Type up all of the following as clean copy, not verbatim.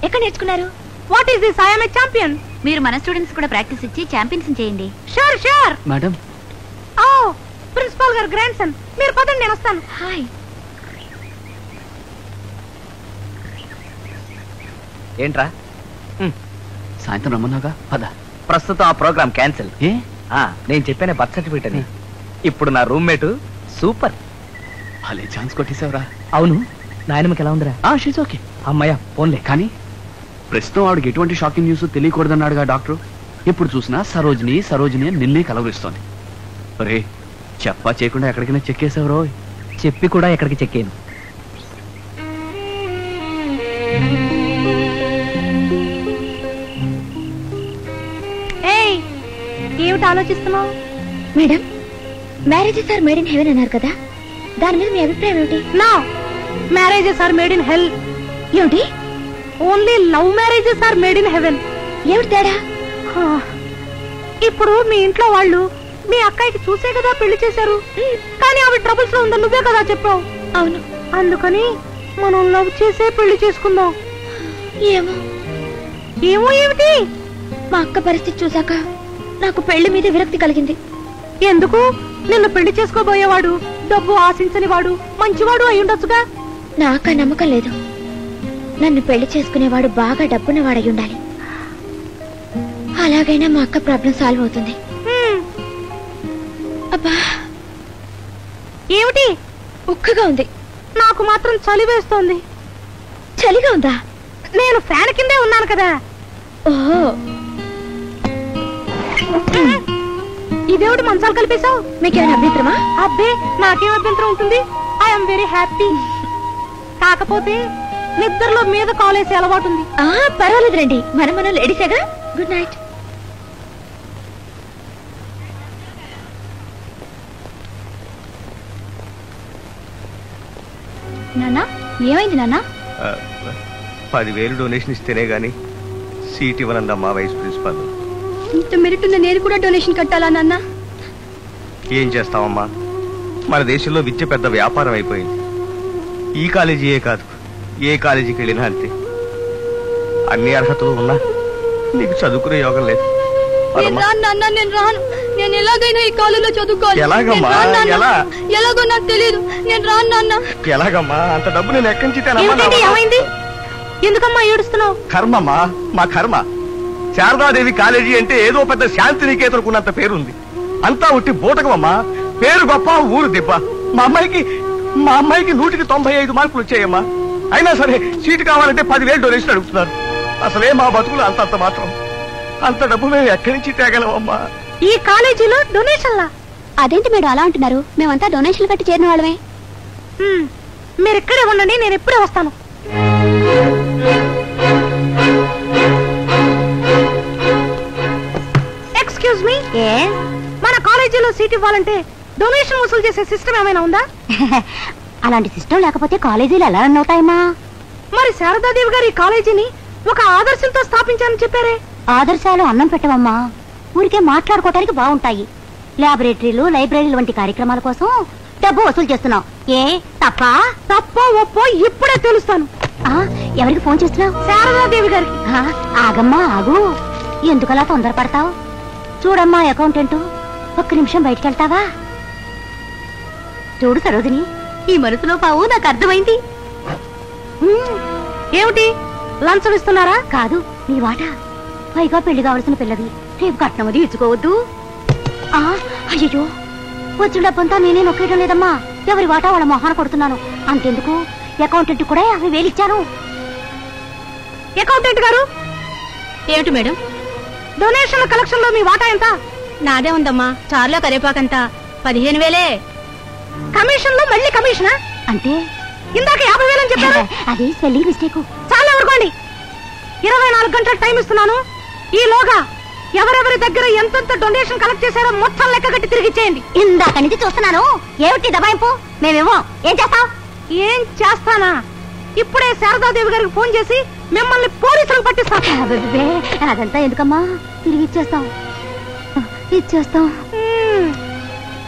ఎక్కడ నేర్చుకున్నారు? What is this? I am a champion. మీరు మన స్టూడెంట్స్ కూడా ప్రాక్టీస్ ఇచ్చి ఛాంపియన్స్ చేయండి. Sure sure madam. Oh principal గారు గ్రాండ్ సన్, మీరు పదండి, నేను వస్తాను. హాయ్. ఏంట్రా సాయంత్రం రమ్మన్నాగా పద. ప్రస్తుతం ఆ ప్రోగ్రామ్ క్యాన్సిల్. ఏ? నేను చెప్పానే బర్త్ సర్టిఫికేట్ అని. ఇప్పుడు నా రూమ్మేట్ సూపర్. భలే ఛాన్స్ కొట్టేసావురా. అవును, నాయనమ్మకి ఎలా ఉందిరా? She's okay. అమ్మయ్య పోన్లే. కానీ ప్రస్తుతం ఆవిడకి ఎటువంటి షాకింగ్ న్యూస్ తెలియకూడదన్నాడుగా డాక్టర్. ఎప్పుడు చూసినా సరోజిని సరోజిని నిన్నే కలవరిస్తోంది. రే చెప్పా చేయకుండా ఎక్కడికైనా చెక్కేసావు రో. చెప్పి కూడా ఎక్కడికి చెక్కాను. ఏమిటి ఆలోచిస్తున్నావు? Madam, marriages are made in heaven అన్నారు కదా, దాని మీద మీ అభిప్రాయం ఏమిటి? No, marriages are made in hell. ఏమిటి? Only love marriages are made in heaven. ఏమిటి తేడా? ఇప్పుడు మీ ఇంట్లో వాళ్ళు మీ అక్కయ్యకి చూసే కదా పెళ్లి చేశారు, కానీ ఆవిడ ట్రబుల్స్ లో ఉందని నువ్వే కదా చెప్పావు. అవును. అందుకని మనం లవ్ చేసే పెళ్లి చేసుకుందాం. ఏమో ఏమో ఏమిటి? మా అక్క పరిస్థితి చూసాక నాకు పెళ్లి మీద విరక్తి కలిగింది. ఎందుకు? నిన్ను పెళ్లి చేసుకోబోయేవాడు డబ్బు ఆశించని వాడు, మంచివాడు అయి ఉండొచ్చుగా. నాకా నమ్మకం లేదు. నన్ను పెళ్లి చేసుకునేవాడు బాగా డబ్బున్నవాడై ఉండాలి. అలాగైనా మా అక్క ప్రాబ్లం సాల్వ్ అవుతుంది. అబ్బా, ఏమిటి? ఉక్కగా ఉంది. నాకు మాత్రం చలి వేస్తోంది. చలిగా ఉందా? నేను ఫ్యాన్ కిందే ఉన్నాను కదా. ఓహో, ఇదేమిటి మంచాలు కలిపేశావు? మీకేమైనా అభ్యంతరమా? అబ్బే, నాకేం అభ్యంతరం ఉంటుంది. I'm very happy. కాకపోతే నిద్రలో మీద కాలేసే అలవాటు ఉంది. పర్వాలేదు రండి, మనం లేడీసేగా. Good night. నాన్న, ఏమైంది నాన్న? 10,000 డొనేషన్ ఇస్తేనే గాని సీట్ ఇవ్వనందమ్మా వైస్ ప్రిన్సిపాల్. ఇంత మెరిట్ ఉంది, నేను కూడా డొనేషన్ కట్టాలా నాన్న? ఏం చేస్తావమ్మా, మన దేశంలో విద్య పెద్ద వ్యాపారం అయిపోయింది. ఈ కాలేజీయే కాదు, ఏ కాలేజీకి వెళ్ళినా అంతే. అన్ని అర్హతలు ఉన్నా నీకు చదువుకునే యోగం లేదు. నేను రాను. నేను ఎలాగైనా ఈ కాలేజీలో చదువుకోవాలి. ఎలాగమ్మా? ఎలాగో నాకు తెలియదు. నేను రాను నాన్న. ఎలాగమ్మా? అంత డబ్బు నేను ఎక్కడి నుంచి ఏమైంది? ఎందుకమ్మా ఏడుస్తున్నావు? కర్మమ్మా, మా కర్మ. శారదాదేవి కాలేజీ అంటే ఏదో పెద్ద శాంతి నికేతనుకున్నంత పేరుంది. అంతా ఉట్టి బూటకమమ్మా. పేరు గొప్ప, ఊరు దిబ్బ. మా అమ్మాయికి 100కి 95 మార్కులు వచ్చాయమ్మా. అయినా సరే సీటు కావాలంటే 10,000 డొనేషన్ అడుగుతున్నారు. అసలే మా బతుకులు అంతంత మాత్రం. అంత డబ్బు మేము ఎక్కడి నుంచి తేగలమమ్మా? ఈ కాలేజీలో డొనేషన్లా? అదేంటి మేడం అలా అంటున్నారు? మేమంతా డొనేషన్లు కట్టి చేరిన వాళ్ళమే. మీరు ఇక్కడే ఉండండి, నేను ఎప్పుడే వస్తాను. ఎక్స్క్యూజ్ మీ, మన కాలేజీలో సీట్ ఇవ్వాలంటే డొనేషన్ వసూలు చేసే సిస్టమ్ ఏమైనా ఉందా? అలాంటి సిస్టమ్ లేకపోతే కాలేజీలు ఎలా రన్ అవుతాయమ్మా? మరి శారదాదేవి గారు ఈ కాలేజీని ఒక ఆదర్శంతో స్థాపించారని చెప్పారే. ఆదర్శాలు అన్నం పెట్టవమ్మా, ఊరికే మాట్లాడుకోవటానికి బాగుంటాయి. ల్యాబొరేటరీలు, లైబ్రరీలు వంటి కార్యక్రమాల కోసం డబ్బు వసూలు చేస్తున్నాం. ఏ తప్పో ఒప్పో ఇప్పుడే తెలుస్తాను. ఎవరికి ఫోన్ చేస్తున్నావు? శారదాదేవి గారికి. ఆగమ్మా ఆగు, ఎందుకలా తొందరపడతావు? చూడమ్మా అకౌంటెంట్, ఒక్క నిమిషం బయటికి వెళ్తావా? చూడు సరోజిని, ఈ మనసులో పావు నాకు అర్థమైంది. ఏమిటి లంచం ఇస్తున్నారా? కాదు, నీ వాటా. పైగా పెళ్లి కావలసిన పిల్లవి, రేపు కట్నం అది ఇచ్చుకోవద్దు. అయ్యో, వచ్చిన డబ్బంతా నేనే నొక్కేయడం లేదమ్మా. ఎవరి వాటా వాళ్ళ మొహాన కొడుతున్నాను. అంతెందుకు, అకౌంటెంట్ కూడా 50,000 ఇచ్చాను. అకౌంటెంట్ గారు. ఏమిటి మేడం? డొనేషన్ల కలెక్షన్ లో మీ వాటా ఎంత? నాదే ఉందమ్మా, చార్లో కరివేపాకంతా 15,000. కమిషన్ లో మళ్ళీ కమిషనా? అంటే ఇందాక 50,000 అని చెప్పారు. అది స్పెల్లింగ్ మిస్టేక్. చాలా ఊరుకోండి. 24 గంటల టైం ఇస్తున్నాను. ఈలోగా ఎవరెవరి దగ్గర ఎంతెంత డొనేషన్ కలెక్ట్ చేశారో మొత్తం లెక్క కట్టి తిరిగి ఇచ్చేయండి. ఇందాక నుంచి చూస్తున్నాను. ఏమిటి దబాయింపు? మేమేమో ఏం చేస్తాం? ఏం చేస్తానా? ఇప్పుడే శారదాదేవి గారికి ఫోన్ చేసి మిమ్మల్ని పోలీసులకు పట్టిస్తాం. అదంతా ఎందుకమ్మా, తిరిగి ఇచ్చేస్తాం.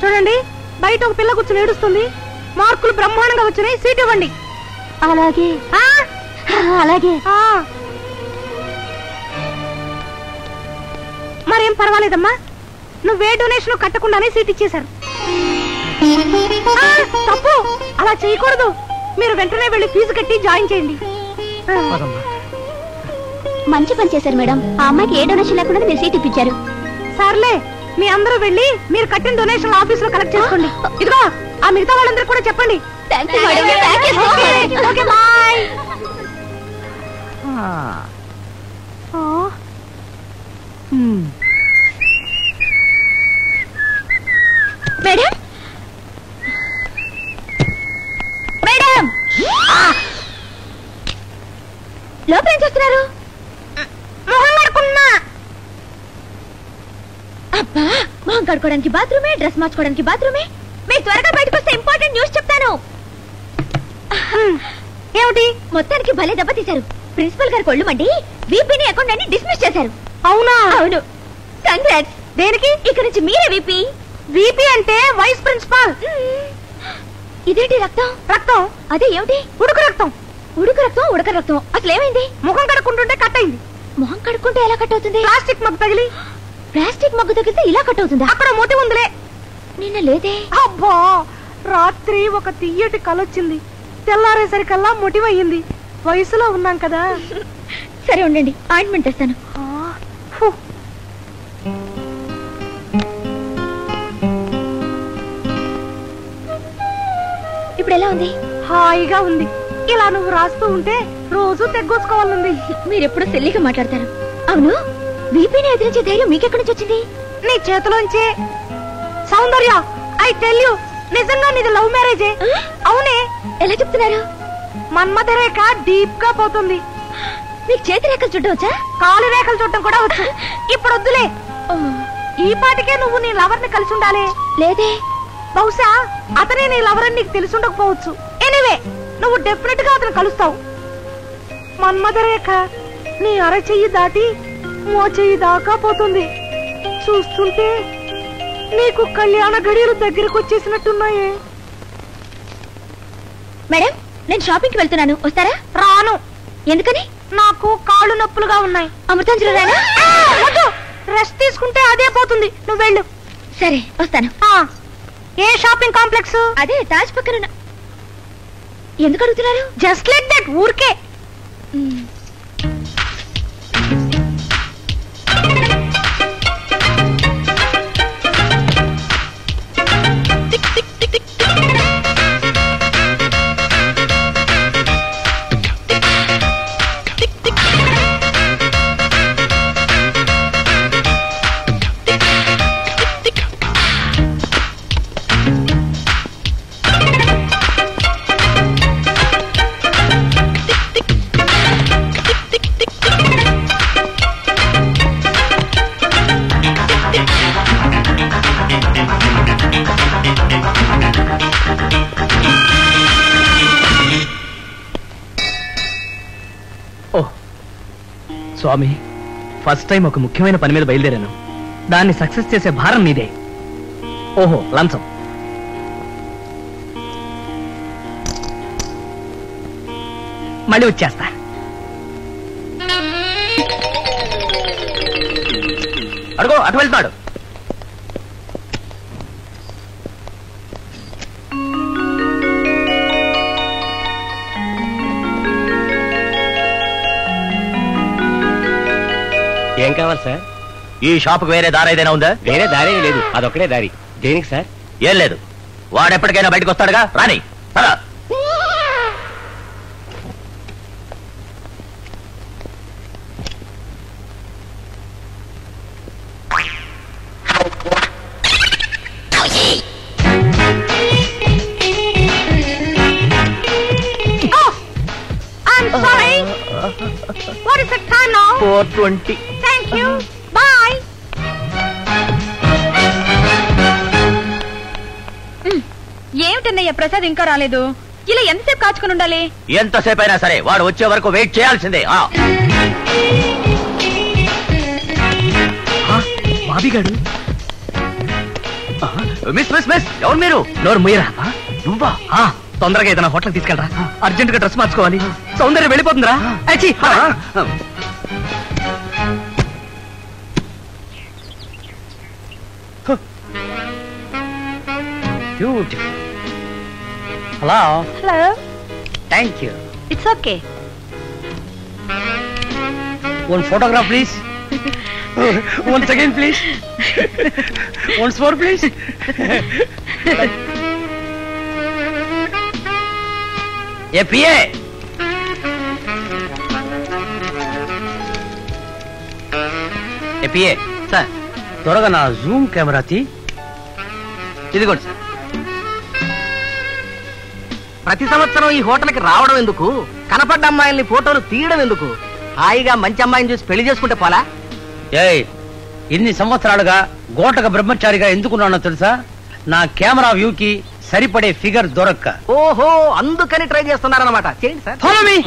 చూడండి, బయట ఒక పిల్ల కూర్చుని ఏడుస్తుంది. మార్కులు బ్రహ్మాండంగా వచ్చినాయి, సీట్ ఇవ్వండి. అలాగే అలాగే. మరేం పర్వాలేదమ్మా, నువ్వే డొనేషన్ కట్టకుండానే సీట్ ఇచ్చేశారు. తప్పు, అలా చేయకూడదు. మీరు వెంటనే వెళ్ళి ఫీజు కట్టి జాయిన్ చేయండి. మంచి పని చేశారు మేడం. ఆ అమ్మాయికి ఏ డొనేషన్ లేకుండా మీరు సీట్ ఇప్పించారు. సర్లే, మీ అందరూ వెళ్ళి మీరు కట్టిన డొనేషన్ ఆఫీస్ లో కలెక్ట్ చేసుకోండి. ఇదిగో ఆ మిగతా వాళ్ళందరూ కూడా చెప్పండి. Okay, bye. మేడం మేడం, లోపల ఏం చేస్తున్నారు? మొహం కడుకున్నా. అబ్బా, మొహం కడుకోవడానికి బాత్రూమే, డ్రెస్ మార్చుకోవడానికి బాత్రూమే. మీరు త్వరగా బయటకు వస్తే ఇంపార్టెంట్ న్యూస్ చెప్తాను. ఏమిటి? మొత్తానికి భలే దెబ్బతీశారు. ప్రిన్సిపల్ గారు కొళ్ళు మండి వీపీని అకౌంట్ ని డిస్మిస్ చేశారు. అవునా? అవును. కంగ్రాట్స్. దేనికి? ఇక నుంచి మీరే వీపీ. వీపీ అంటే వైస్ ప్రిన్సిపాల్. ఇదేంటి రక్తం? రక్తం? అదే ఏమిటి? ఉడుకు రక్తం. ఉడుకు రక్తం, ఉడక రక్తం. అసలు ఏమైంది? ముఖం కడుక్కుంటుంటే కట్ అయింది. మొహం కడుక్కుంటే ఎలా కట్ అవుతుంది? ప్లాస్టిక్ మగ్గు తగిలి. ప్లాస్టిక్ మగ్గు తగిలితే ఇలా కట్ అవుతుందా? అక్కడ మోటి ఉందిలే. నిన్న లేదే. అబ్బా, రాత్రి ఒక తియ్యటి కలొచ్చింది. తెల్లారేసరికల్లా మొటివయ్యింది. వయసులో ఉన్నాం కదా. సరే ఉండండి, ఆయింట్మెంట్ తెస్తాను. ఇప్పుడు ఎలా ఉంది? హాయిగా ఉంది. ఇలా నువ్వు రాస్తూ ఉంటే రోజు తెగ్గోసుకోవాలంది. మీరెప్పుడు సిల్లిగా మాట్లాడతారు. అవును, వీపీని ఎదిరించే ధైర్యం మీకెక్కడి నుంచి వచ్చింది? నీ చేతిలోంచే. సౌందర్య, ఐ టెల్ యూ, నిజంగా నీది లవ్ మ్యారేజే. అవునే. ఎలా చెప్తున్నారు? మన్మథ రేఖ డీప్ గా పోతుంది. మీకు చేతి రేఖలు చుట్టవచ్చా? కాలు రేఖలు చుట్టం కూడా వచ్చు. ఇప్పుడు వద్దులే. ఈ పాటికే నువ్వు నీ లవర్ ని కలిసి ఉండాలి. లేదే. బహుశా అతనే నీ లవర్ అని నీకు తెలిసి ఉండకపోవచ్చు. ఎనీవే, నువ్వు డెఫినెట్ గా అతను కలుస్తావు. మన్మథ రేఖ నీ అరచెయ్యి దాటి మో చెయ్యి దాకా పోతుంది. చూస్తుంటే నీకు కళ్యాణ గడియలు దగ్గరకు వచ్చేసినట్టున్నాయే. మేడం, నేను షాపింగ్ కి వెళ్తున్నాను, వస్తారా? రాను. ఎందుకని? నాకు కాళ్ళు నొప్పులుగా ఉన్నాయి. అమృతాంజలి రానా? రెస్ట్ తీసుకుంటే అదే పోతుంది. నువ్వు వెళ్ళు. సరే, వస్తాను. ఏ షాపింగ్ కాంప్లెక్స్? అదే తాజ్ పక్కన. ఎందుకు అడుగుతున్నారు? జస్ట్ లైక్ దట్, ఊరికే. స్వామి, ఫస్ట్ టైం ఒక ముఖ్యమైన పని మీద బయలుదేరాను. దాన్ని సక్సెస్ చేసే భారం నీదే. ఓహో, లంచం. మళ్ళీ వచ్చేస్తా. అడుగో, అటు వెళ్తాడు. ఏం కావాలి సార్? ఈ షాపుకు వేరే దారి ఏదైనా ఉందా? వేరే దారి లేదు, అదొక్కడే దారి. దేనికి సార్? ఏం లేదు, వాడెప్పటికైనా బయటకు వస్తాడుగా. రాని సరా. What is the time now? 4:20. Thank you. Bye. ఏమిటన్నయ్య Prasad ఇంకా రాలేదు? ఇలా ఎంతసేపు కాచుకుని ఉండాలి? ఎంతసేపు అయినా సరే వాడు వచ్చే వరకు వెయిట్ చేయాల్సిందే. బాబీగాడు. మిస్ మిస్ మిస్, ఎవరు మీరు? నోరు ముయ్యరా. నువ్వా? తొందరగా ఏదైనా హోటల్ తీసుకెళ్ళరా. అర్జెంట్ గా డ్రెస్ మార్చుకోవాలి. సౌందర్యం వెళ్ళిపోతుందిరా. Beautiful. Hello, hello, thank you. It's okay. One photograph, please. Once again, please. Once more, please. ఏ పిఏ, సార్ త్వరగా నా జూమ్ కెమెరా తీ. ఇదిగోండి సార్. ప్రతి సంవత్సరం ఈ హోటల్కి రావడం ఎందుకు, కనపడ్డ అమ్మాయిల్ని ఫోటోలు తీయడం ఎందుకు, హాయిగా మంచి అమ్మాయిని చూసి పెళ్లి చేసుకుంటే పోలా? ఏయ్, ఇన్ని సంవత్సరాలుగా గోటక బ్రహ్మచారిగా ఎందుకున్నానో తెలుసా? నా కెమెరా వ్యూకి సరిపడే ఫిగర్ దొరక్క. ఓహో, అందుకని ట్రై చేస్తున్నారన్నమాట. చేయండి సార్. Follow me.